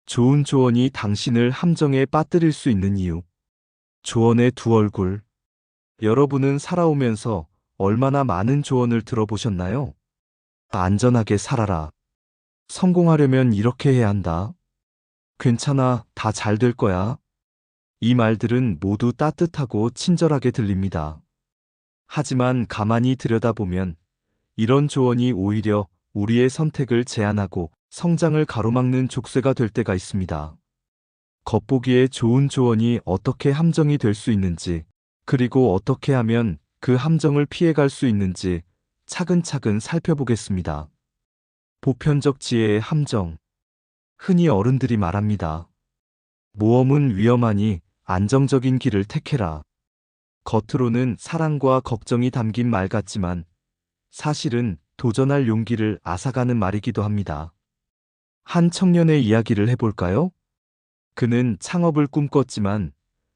좋은 조언이 당신을 함정에 빠뜨릴 수 있는 이유. 조언의 두 얼굴. 여러분은 살아오면서 얼마나 많은 조언을 들어보셨나요? 안전하게 살아라. 성공하려면 이렇게 해야 한다. 괜찮아, 다 잘 될 거야. 이 말들은 모두 따뜻하고 친절하게 들립니다. 하지만 가만히 들여다보면 이런 조언이 오히려 우리의 선택을 제한하고 성장을 가로막는 족쇄가 될 때가 있습니다. 겉보기에 좋은 조언이 어떻게 함정이 될 수 있는지, 그리고 어떻게 하면 그 함정을 피해갈 수 있는지 차근차근 살펴보겠습니다. 보편적 지혜의 함정. 흔히 어른들이 말합니다. 모험은 위험하니 안정적인 길을 택해라. 겉으로는 사랑과 걱정이 담긴 말 같지만 사실은 도전할 용기를 앗아가는 말이기도 합니다. 한 청년의 이야기를 해볼까요? 그는 창업을 꿈꿨지만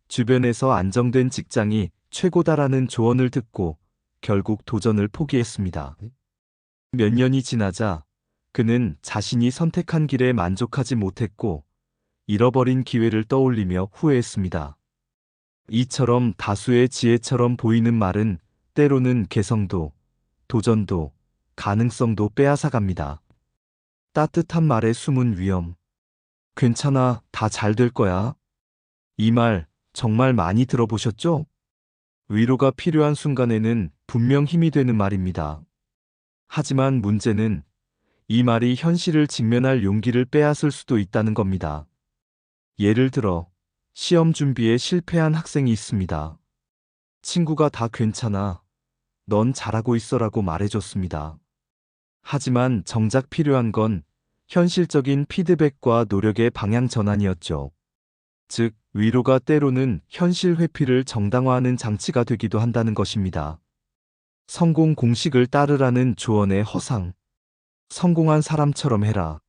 주변에서 안정된 직장이 최고다라는 조언을 듣고 결국 도전을 포기했습니다. 몇 년이 지나자 그는 자신이 선택한 길에 만족하지 못했고 잃어버린 기회를 떠올리며 후회했습니다. 이처럼 다수의 지혜처럼 보이는 말은 때로는 개성도, 도전도, 가능성도 빼앗아갑니다. 따뜻한 말의 숨은 위험. 괜찮아, 다 잘 될 거야. 이 말 정말 많이 들어보셨죠? 위로가 필요한 순간에는 분명 힘이 되는 말입니다. 하지만 문제는 이 말이 현실을 직면할 용기를 빼앗을 수도 있다는 겁니다. 예를 들어, 시험 준비에 실패한 학생이 있습니다. 친구가 다 괜찮아, 넌 잘하고 있어라고 말해줬습니다. 하지만 정작 필요한 건 현실적인 피드백과 노력의 방향 전환이었죠. 즉, 위로가 때로는 현실 회피를 정당화하는 장치가 되기도 한다는 것입니다. 성공 공식을 따르라는 조언의 허상. 성공한 사람처럼 해라.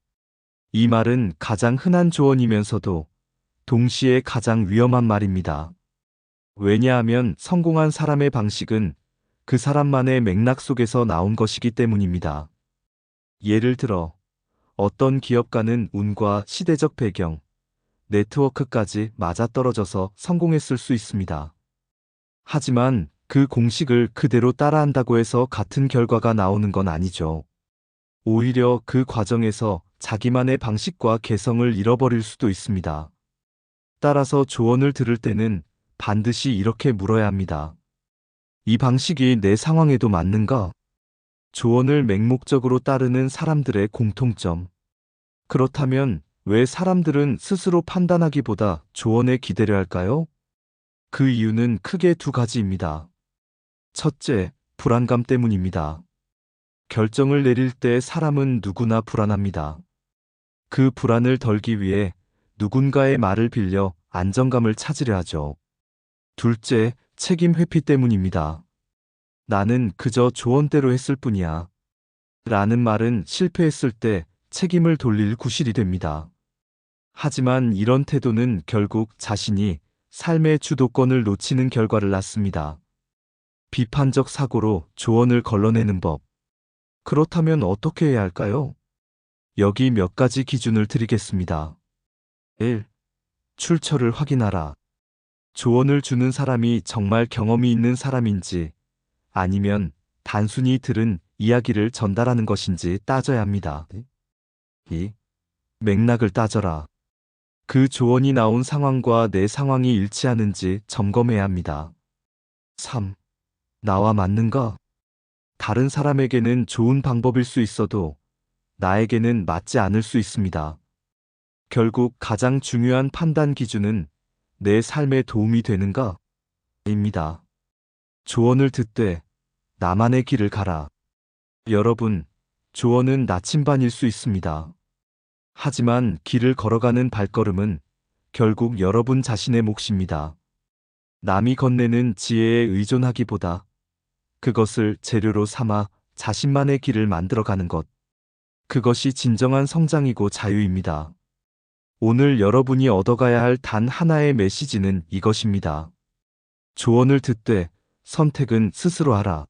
이 말은 가장 흔한 조언이면서도 동시에 가장 위험한 말입니다. 왜냐하면 성공한 사람의 방식은 그 사람만의 맥락 속에서 나온 것이기 때문입니다. 예를 들어, 어떤 기업가는 운과 시대적 배경, 네트워크까지 맞아떨어져서 성공했을 수 있습니다. 하지만 그 공식을 그대로 따라한다고 해서 같은 결과가 나오는 건 아니죠. 오히려 그 과정에서 자기만의 방식과 개성을 잃어버릴 수도 있습니다. 따라서 조언을 들을 때는 반드시 이렇게 물어야 합니다. 이 방식이 내 상황에도 맞는가? 조언을 맹목적으로 따르는 사람들의 공통점. 그렇다면 왜 사람들은 스스로 판단하기보다 조언에 기대려 할까요? 그 이유는 크게 두 가지입니다. 첫째, 불안감 때문입니다. 결정을 내릴 때 사람은 누구나 불안합니다. 그 불안을 덜기 위해 누군가의 말을 빌려 안정감을 찾으려 하죠. 둘째, 책임 회피 때문입니다. 나는 그저 조언대로 했을 뿐이야. 라는 말은 실패했을 때 책임을 돌릴 구실이 됩니다. 하지만 이런 태도는 결국 자신이 삶의 주도권을 놓치는 결과를 낳습니다. 비판적 사고로 조언을 걸러내는 법. 그렇다면 어떻게 해야 할까요? 여기 몇 가지 기준을 드리겠습니다. 1. 출처를 확인하라. 조언을 주는 사람이 정말 경험이 있는 사람인지 아니면 단순히 들은 이야기를 전달하는 것인지 따져야 합니다. 2. 맥락을 따져라. 그 조언이 나온 상황과 내 상황이 일치하는지 점검해야 합니다. 3. 나와 맞는가? 다른 사람에게는 좋은 방법일 수 있어도 나에게는 맞지 않을 수 있습니다. 결국 가장 중요한 판단 기준은 내 삶에 도움이 되는가? 입니다. 조언을 듣되 나만의 길을 가라. 여러분, 조언은 나침반일 수 있습니다. 하지만 길을 걸어가는 발걸음은 결국 여러분 자신의 몫입니다. 남이 건네는 지혜에 의존하기보다 그것을 재료로 삼아 자신만의 길을 만들어가는 것. 그것이 진정한 성장이고 자유입니다. 오늘 여러분이 얻어가야 할 단 하나의 메시지는 이것입니다. 조언을 듣되 선택은 스스로 하라.